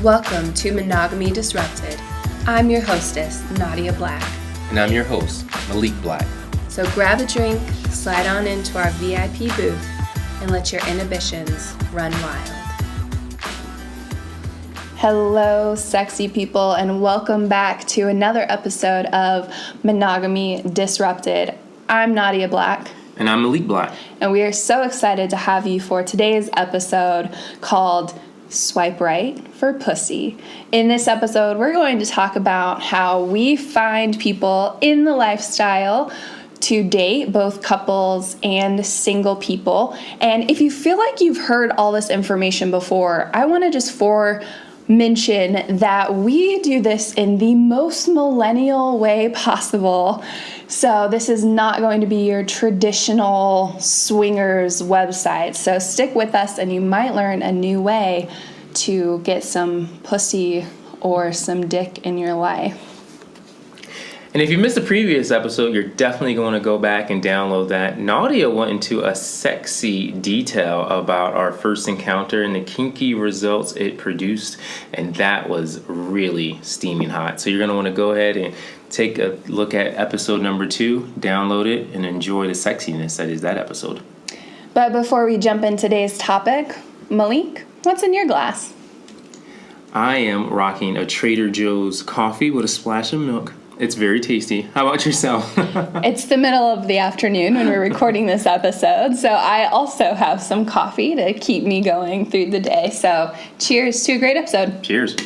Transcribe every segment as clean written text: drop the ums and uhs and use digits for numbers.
Welcome to Monogamy Disrupted. I'm your hostess, Naughtia Black. And I'm your host, Maleek Black. So grab a drink, slide on into our VIP booth, and let your inhibitions run wild. Hello, sexy people, and welcome back to another episode of Monogamy Disrupted. I'm Naughtia Black. And I'm Maleek Black. And we are so excited to have you for today's episode called Swipe Right for Pussy. In this episode, we're going to talk about how we find people in the lifestyle to date, both couples and single people. And if you feel like you've heard all this information before, I want to just mention that we do this in the most millennial way possible. So this is not going to be your traditional swingers website. So stick with us and you might learn a new way to get some pussy or some dick in your life. And if you missed the previous episode, you're definitely going to go back and download that. Naughtia went into a sexy detail about our first encounter and the kinky results it produced, and that was really steaming hot. So you're going to want to go ahead and take a look at episode number 2, download it, and enjoy the sexiness that is that episode. But before we jump into today's topic, Maleek, what's in your glass? I am rocking a Trader Joe's coffee with a splash of milk. It's very tasty. How about yourself? It's the middle of the afternoon when we're recording this episode, so I also have some coffee to keep me going through the day. So cheers to a great episode. Cheers.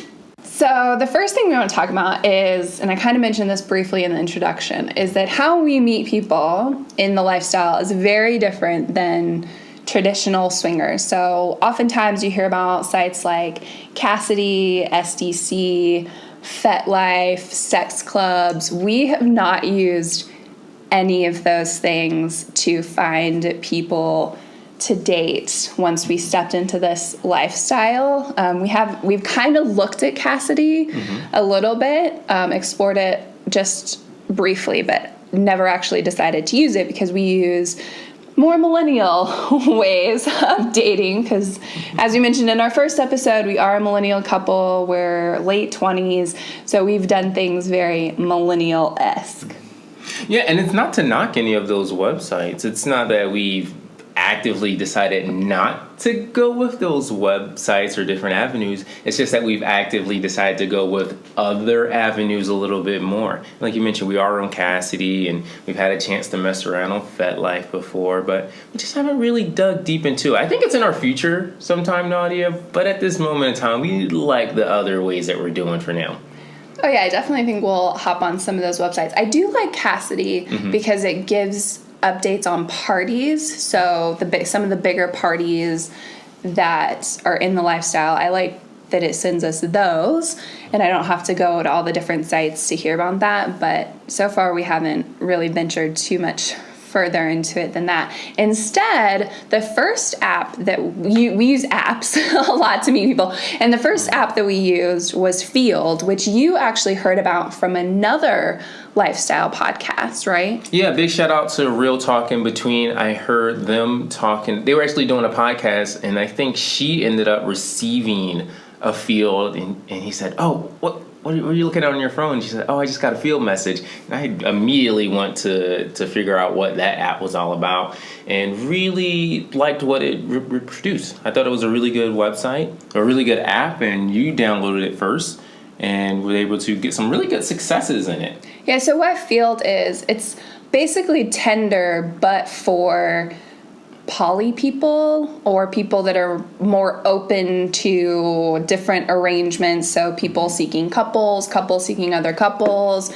So the first thing we want to talk about is, and I kind of mentioned this briefly in the introduction, is that how we meet people in the lifestyle is very different than traditional swingers. So oftentimes you hear about sites like Cassidy, SDC, FetLife, sex clubs. We have not used any of those things to find people to date once we stepped into this lifestyle. We've kind of looked at Cassidy a little bit, explored it just briefly, but never actually decided to use it because we use more millennial ways of dating because, as we mentioned in our first episode, we are a millennial couple. We're late 20s, so we've done things very millennial-esque. Yeah, and it's not to knock any of those websites. It's not that we've actively decided not to go with those websites or different avenues. It's just that we've actively decided to go with other avenues a little bit more. Like you mentioned, we are on Cassidy and we've had a chance to mess around on FetLife before, but we just haven't really dug deep into it. I think it's in our future sometime, Naughtia, but at this moment in time, we like the other ways that we're doing for now. Oh yeah, I definitely think we'll hop on some of those websites. I do like Cassidy because it gives updates on parties. So some of the bigger parties that are in the lifestyle, I like that it sends us those, and I don't have to go to all the different sites to hear about that. But so far, we haven't really ventured too much further into it than that. Instead, the first app that we use apps a lot to meet people, and the first app that we used was Field, which you actually heard about from another lifestyle podcast, right? Yeah, big shout out to Real Talk in Between. I heard them talking. They were actually doing a podcast, and I think she ended up receiving a Field, and he said, "Oh, what are you looking at on your phone?" And she said, "Oh, I just got a Field message." And I immediately went to figure out what that app was all about and really liked what it produced. I thought it was a really good website, a really good app, and you downloaded it first and were able to get some really good successes in it. Yeah, so what Field is, it's basically Tinder, but for poly people or people that are more open to different arrangements. So people seeking couples seeking other couples.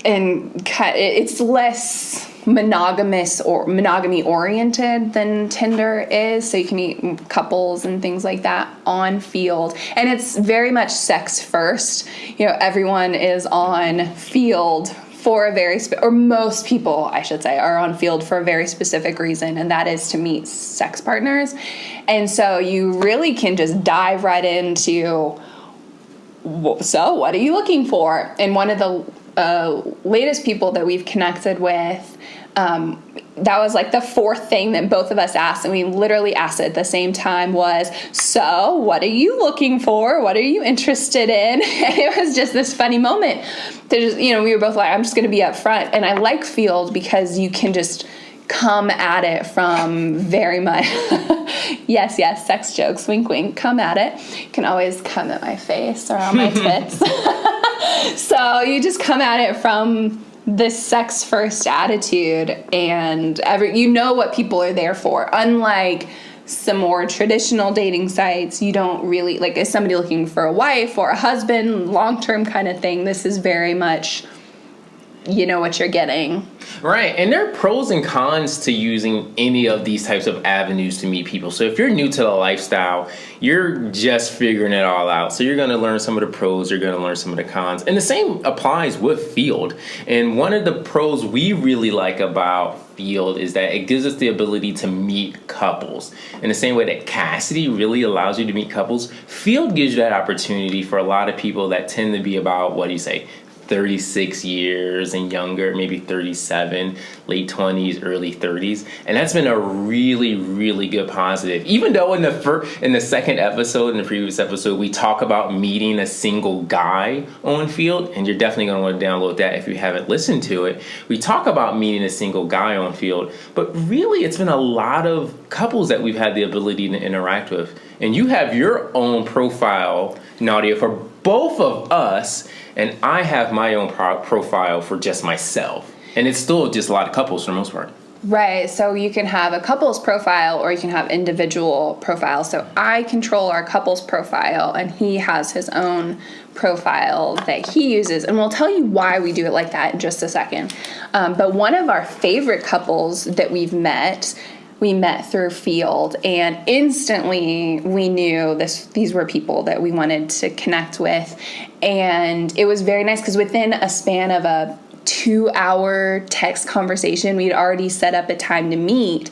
And it's less monogamous or monogamy oriented than Tinder is. So you can meet couples and things like that on Field. And it's very much sex first. Everyone is on Field for a very or most people, I should say, are on Field for a very specific reason, and that is to meet sex partners. And so you really can just dive right into, so what are you looking for? And one of the latest people that we've connected with That was like the fourth thing that both of us asked, and we literally asked it at the same time was, so what are you looking for? What are you interested in? And it was just this funny moment. We were both like, I'm just going to be up front. And I like Field because you can just come at it from very much, yes, sex jokes, wink, wink, come at it. You can always come at my face or on my tits. So you just come at it from this sex first attitude, and you know what people are there for. Unlike some more traditional dating sites, you don't really, like, is somebody looking for a wife or a husband, long-term kind of thing. This is very much, you know what you're getting. Right, and there are pros and cons to using any of these types of avenues to meet people. So if you're new to the lifestyle, you're just figuring it all out. So you're going to learn some of the pros, you're going to learn some of the cons. And the same applies with Field. And one of the pros we really like about Field is that it gives us the ability to meet couples. In the same way that Cassidy really allows you to meet couples, Field gives you that opportunity for a lot of people that tend to be about, 36 years and younger, maybe 37, late 20s, early 30s. And that's been a really, really good positive. Even though in the second episode, in the previous episode, we talk about meeting a single guy on Field, and you're definitely going to want to download that if you haven't listened to it. We talk about meeting a single guy on Field, but really it's been a lot of couples that we've had the ability to interact with. And you have your own profile, Naughtia, for both of us, and I have my own profile for just myself. And it's still just a lot of couples for the most part. Right, so you can have a couple's profile or you can have individual profiles. So I control our couple's profile, and he has his own profile that he uses. And we'll tell you why we do it like that in just a second. But one of our favorite couples that we met through Field, and instantly we knew these were people that we wanted to connect with. And it was very nice because within a span of a 2-hour text conversation, we'd already set up a time to meet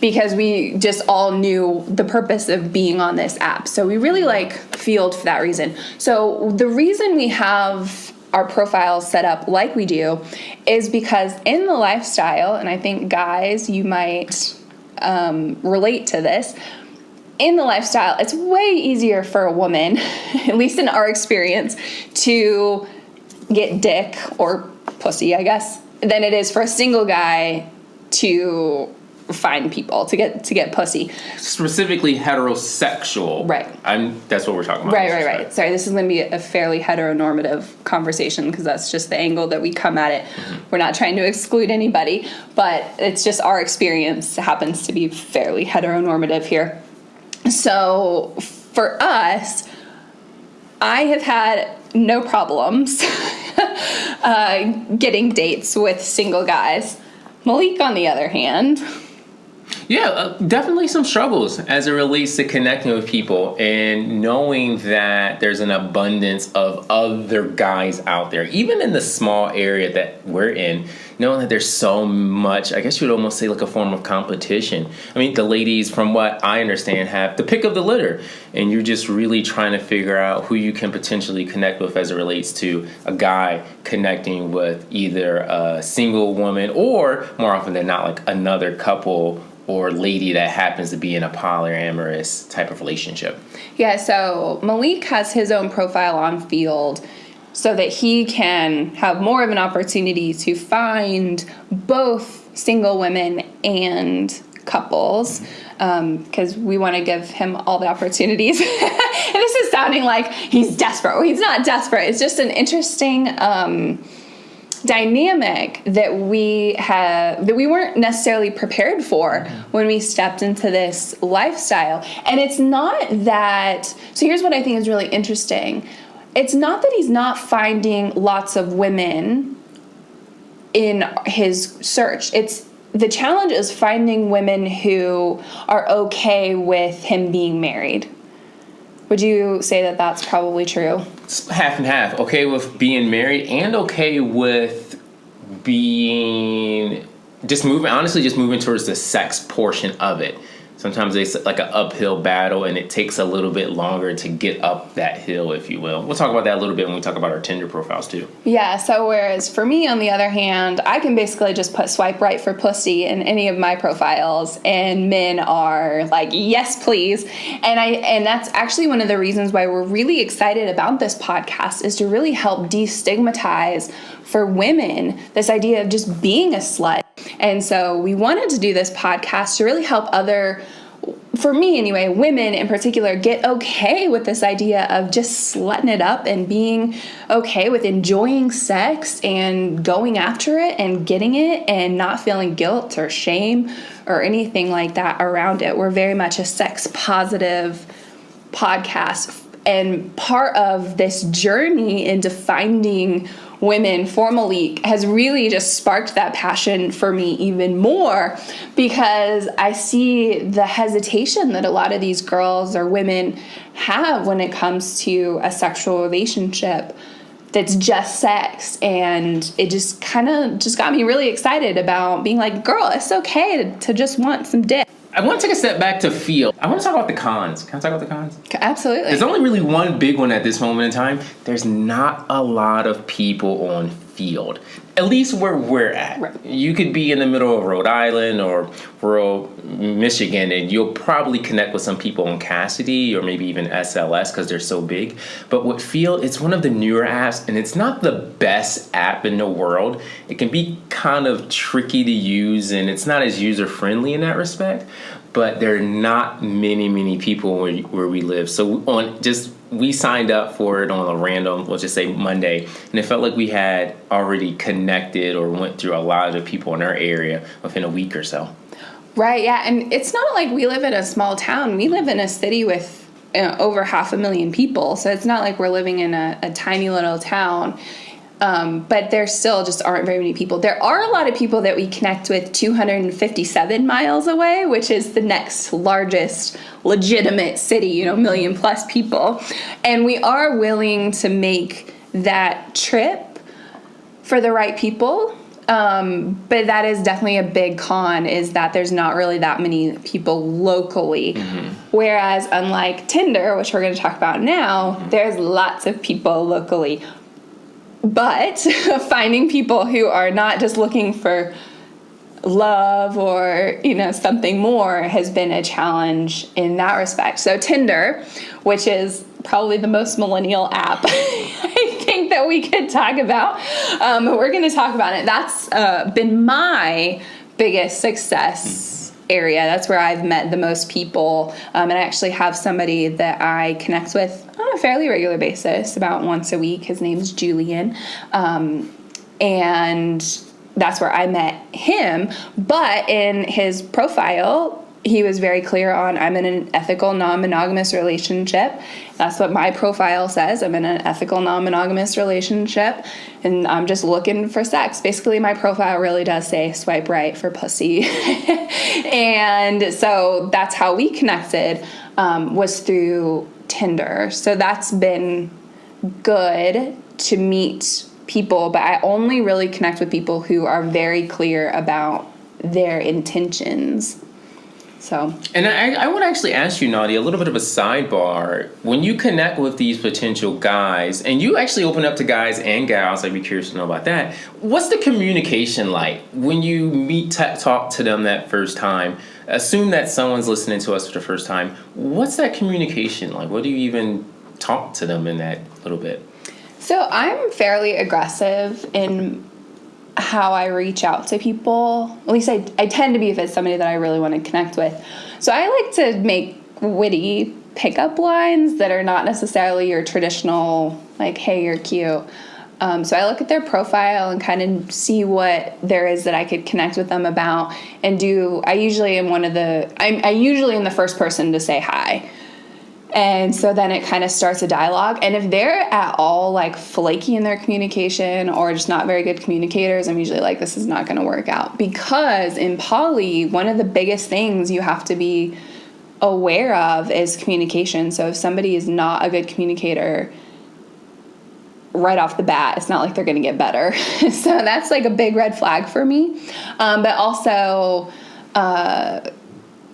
because we just all knew the purpose of being on this app. So we really like Field for that reason. So the reason we have our profiles set up like we do is because in the lifestyle, and I think guys, you might relate to this, in the lifestyle, it's way easier for a woman, at least in our experience, to get dick or pussy, I guess, than it is for a single guy to find people, to get pussy. Specifically heterosexual. Right. That's what we're talking about. Right. Sorry, this is going to be a fairly heteronormative conversation because that's just the angle that we come at it. Mm-hmm. We're not trying to exclude anybody, but it's just our experience happens to be fairly heteronormative here. So for us, I have had no problems getting dates with single guys. Maleek, on the other hand... Yeah, definitely some struggles as it relates to connecting with people and knowing that there's an abundance of other guys out there, even in the small area that we're in, knowing that there's so much, I guess you would almost say like a form of competition. I mean, the ladies, from what I understand, have the pick of the litter, and you're just really trying to figure out who you can potentially connect with as it relates to a guy connecting with either a single woman or, more often than not, like another couple or lady that happens to be in a polyamorous type of relationship. Yeah, so Maleek has his own profile on Field so that he can have more of an opportunity to find both single women and couples, because we want to give him all the opportunities. And this is sounding like he's desperate. Well, he's not desperate. It's just an interesting dynamic that we weren't necessarily prepared for when we stepped into this lifestyle. And it's not that, so here's what I think is really interesting. It's not that he's not finding lots of women in his search. It's the challenge is finding women who are okay with him being married. Would you say that that's probably true? It's half and half. Okay with being married and okay with being just moving towards the sex portion of it. sometimes it's like an uphill battle, and it takes a little bit longer to get up that hill, if you will. We'll talk about that a little bit when we talk about our Tinder profiles too. Yeah, so whereas for me, on the other hand, I can basically just put swipe right for pussy in any of my profiles, and men are like, yes, please. And that's actually one of the reasons why we're really excited about this podcast, is to really help destigmatize for women this idea of just being a slut. And so we wanted to do this podcast to really help for me anyway, women in particular, get okay with this idea of just slutting it up and being okay with enjoying sex and going after it and getting it and not feeling guilt or shame or anything like that around it. We're very much a sex positive podcast. And part of this journey into finding women for Maleek has really just sparked that passion for me even more, because I see the hesitation that a lot of these girls or women have when it comes to a sexual relationship that's just sex. And it just kind of just got me really excited about being like, girl, it's okay to just want some dick. I want to take a step back to feel. I want to talk about the cons. Can I talk about the cons? Absolutely. There's only really one big one at this moment in time. There's not a lot of people on field, at least where we're at. Right. You could be in the middle of Rhode Island or rural Michigan, and you'll probably connect with some people on Cassidy or maybe even SLS because they're so big. But with Feel, it's one of the newer apps, and it's not the best app in the world. It can be kind of tricky to use, and it's not as user-friendly in that respect. But there are not many people where we live. So we signed up for it on a random, let's just say Monday, and it felt like we had already connected or went through a lot of people in our area within a week or so. Right, yeah, and it's not like we live in a small town. We live in a city with over 500,000 people, so it's not like we're living in a tiny little town. But there still just aren't very many people. There are a lot of people that we connect with 257 miles away, which is the next largest legitimate city, 1 million plus people. And we are willing to make that trip for the right people. But that is definitely a big con, is that there's not really that many people locally. Mm-hmm. Whereas unlike Tinder, which we're going to talk about now, there's lots of people locally. But finding people who are not just looking for love or, something more has been a challenge in that respect. So Tinder, which is probably the most millennial app I think that we could talk about, we're going to talk about it. That's been my biggest success area. That's where I've met the most people. And I actually have somebody that I connect with on a fairly regular basis, about once a week. His name's Julian. And that's where I met him. But in his profile, he was very clear on, I'm in an ethical non-monogamous relationship. That's what my profile says. I'm in an ethical non-monogamous relationship, and I'm just looking for sex. Basically, my profile really does say swipe right for pussy. And so that's how we connected, was through Tinder. So that's been good to meet people, but I only really connect with people who are very clear about their intentions. So, and I would actually ask you, Naughtia, a little bit of a sidebar. When you connect with these potential guys, and you actually open up to guys and gals, I'd be curious to know about that. What's the communication like when you talk to them that first time? Assume that someone's listening to us for the first time. What's that communication like? What do you even talk to them in that little bit? So I'm fairly aggressive in how I reach out to people. At least I tend to be if it's somebody that I really want to connect with. So I like to make witty pickup lines that are not necessarily your traditional, like, hey, you're cute. So I look at their profile and kind of see what there is that I could connect with them about, and I usually am I usually am the first person to say hi. And so then it kind of starts a dialogue. And if they're at all like flaky in their communication or just not very good communicators, I'm usually like, this is not going to work out. Because in poly, one of the biggest things you have to be aware of is communication. So if somebody is not a good communicator right off the bat, it's not like they're going to get better. So that's like a big red flag for me. But also,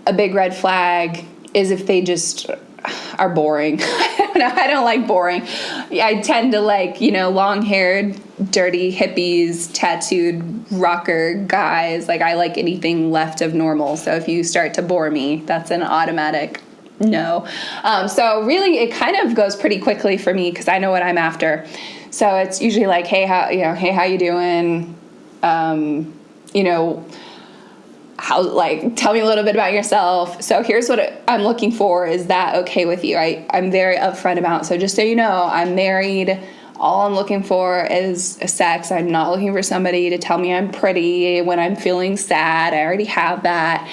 a big red flag is if they just are boring. I don't like boring. I tend to like, long-haired, dirty hippies, tattooed rocker guys. Like, I like anything left of normal. So if you start to bore me, that's an automatic no. So really, it kind of goes pretty quickly for me because I know what I'm after. So it's usually like, hey, how you doing? Tell me a little bit about yourself. So here's what I'm looking for. Is that okay with you? I'm very upfront about. So just so you know, I'm married. All I'm looking for is sex. I'm not looking for somebody to tell me I'm pretty when I'm feeling sad. I already have that.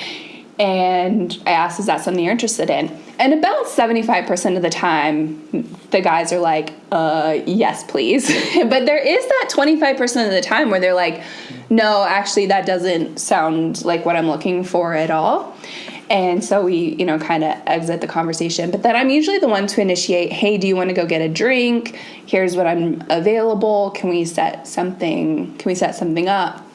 And I asked, is that something you're interested in? And about 75% of the time, the guys are like, yes, please. But there is that 25% of the time where they're like, no, actually, that doesn't sound like what I'm looking for at all. And so we, kind of exit the conversation. But then I'm usually the one to initiate, hey, do you want to go get a drink? Here's what I'm available. Can we set something up?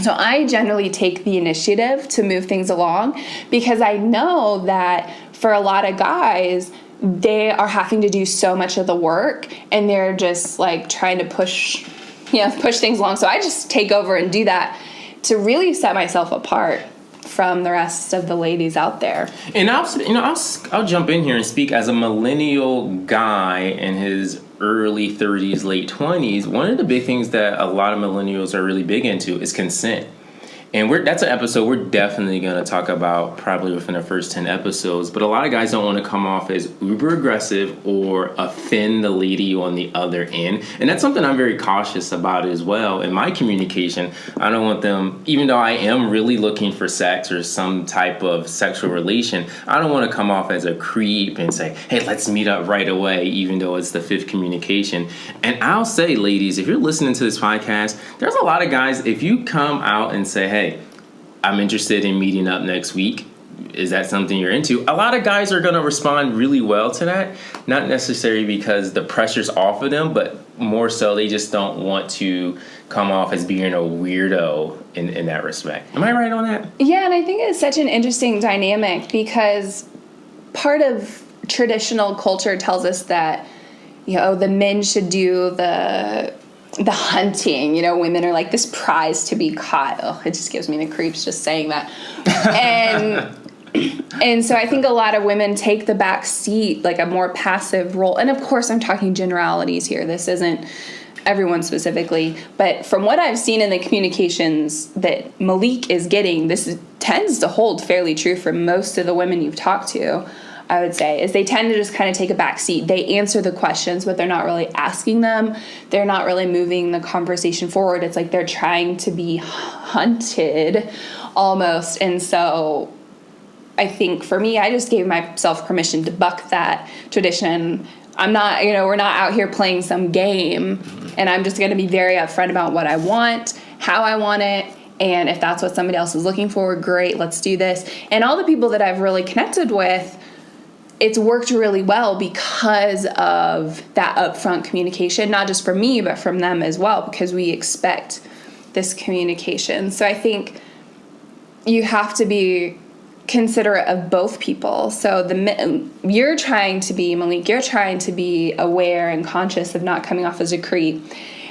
So I generally take the initiative to move things along because I know that for a lot of guys, they are having to do so much of the work and they're just like trying to push things along. So I just take over and do that to really set myself apart from the rest of the ladies out there. And I'll jump in here and speak as a millennial guy in his early 30s, late 20s. One of the big things that a lot of millennials are really big into is consent. And that's an episode we're definitely going to talk about probably within the first 10 episodes. But a lot of guys don't want to come off as uber aggressive or offend the lady on the other end. And that's something I'm very cautious about as well. In my communication, I don't want them, even though I am really looking for sex or some type of sexual relation, I don't want to come off as a creep and say, hey, let's meet up right away, even though it's the fifth communication. And I'll say, ladies, if you're listening to this podcast, there's a lot of guys, if you come out and say, hey, I'm interested in meeting up next week. Is that something you're into? A lot of guys are going to respond really well to that. Not necessarily because the pressure's off of them, but more so they just don't want to come off as being a weirdo in that respect. Am I right on that? Yeah, and I think it's such an interesting dynamic because part of traditional culture tells us that, the men should do the hunting, women are like this prize to be caught. Oh, it just gives me the creeps just saying that. And so I think a lot of women take the back seat, like a more passive role. And of course, I'm talking generalities here. This isn't everyone specifically. But from what I've seen in the communications that Maleek is getting, this tends to hold fairly true for most of the women you've talked to. I would say, is they tend to just kind of take a back seat. They answer the questions, but they're not really asking them. They're not really moving the conversation forward. It's like they're trying to be hunted almost. And so I think for me, I just gave myself permission to buck that tradition. I'm not, we're not out here playing some game. And I'm just going to be very upfront about what I want, how I want it. And if that's what somebody else is looking for, great, let's do this. And all the people that I've really connected with, it's worked really well because of that upfront communication, not just from me, but from them as well, because we expect this communication. So I think you have to be considerate of both people. So you're trying to be, Maleek, you're trying to be aware and conscious of not coming off as a creep.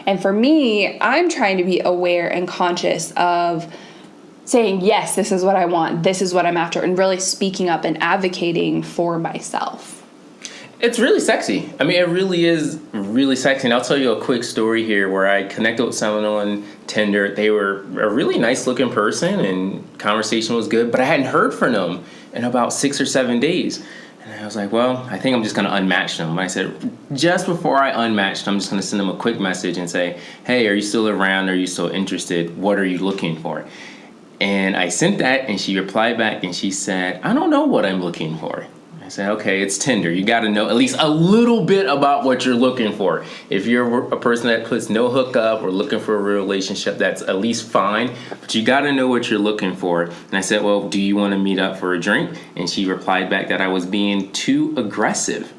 And for me, I'm trying to be aware and conscious of saying, yes, this is what I want, this is what I'm after, and really speaking up and advocating for myself. It's really sexy. I mean, it really is really sexy. And I'll tell you a quick story here where I connected with someone on Tinder. They were a really nice looking person and conversation was good, but I hadn't heard from them in about 6 or 7 days. And I was like, well, I think I'm just going to unmatch them. And I said, just before I unmatched them, I'm just going to send them a quick message and say, hey, are you still around? Are you still interested? What are you looking for? And I sent that, and she replied back, and she said, I don't know what I'm looking for. I said, okay, it's Tinder. You got to know at least a little bit about what you're looking for. If you're a person that puts no hookup or looking for a real relationship, that's at least fine. But you got to know what you're looking for. And I said, well, do you want to meet up for a drink? And she replied back that I was being too aggressive.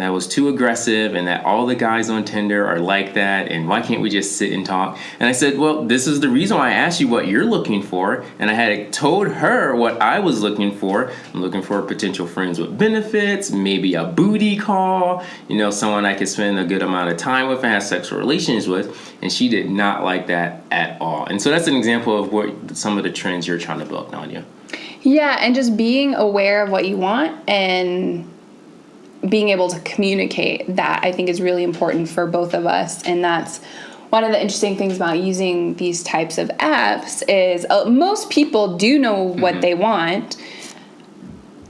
that was too aggressive and that all the guys on Tinder are like that, and why can't we just sit and talk? And I said, well, this is the reason why I asked you what you're looking for, and I had told her what I was looking for. I'm looking for potential friends with benefits, maybe a booty call, someone I could spend a good amount of time with and have sexual relations with, and she did not like that at all. And so that's an example of what some of the trends you're trying to build, Naughtia. Yeah, and just being aware of what you want and being able to communicate that, I think, is really important for both of us. And that's one of the interesting things about using these types of apps is most people do know what they want,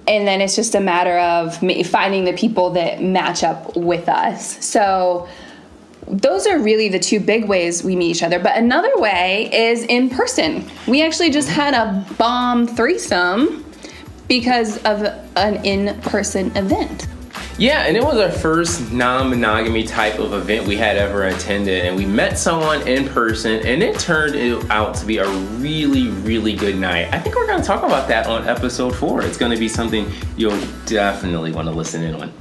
and then it's just a matter of finding the people that match up with us. So those are really the two big ways we meet each other. But another way is in person. We actually just had a bomb threesome because of an in-person event. Yeah, and it was our first non-monogamy type of event we had ever attended, and we met someone in person, and it turned out to be a really, really good night. I think we're going to talk about that on episode 4. It's going to be something you'll definitely want to listen in on.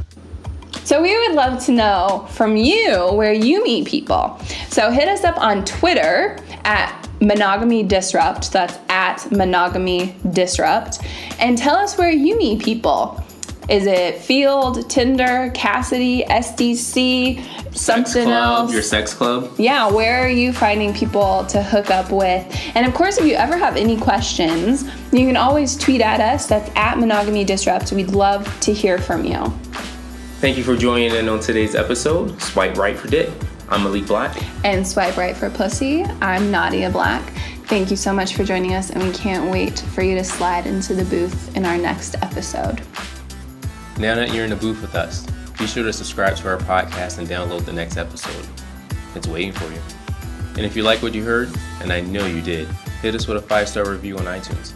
So we would love to know from you where you meet people. So hit us up on Twitter at Monogamy Disrupt. That's at Monogamy Disrupt. And tell us where you meet people. Is it Field, Tinder, Cassidy, SDC, something else? Your sex club? Yeah, where are you finding people to hook up with? And of course, if you ever have any questions, you can always tweet at us. That's at Monogamy Disrupt. We'd love to hear from you. Thank you for joining in on today's episode. Swipe right for dick. I'm Maleek Black. And swipe right for pussy. I'm Naughtia Black. Thank you so much for joining us, and we can't wait for you to slide into the booth in our next episode. Now that you're in the booth with us, be sure to subscribe to our podcast and download the next episode. It's waiting for you. And if you like what you heard, and I know you did, hit us with a 5-star review on iTunes.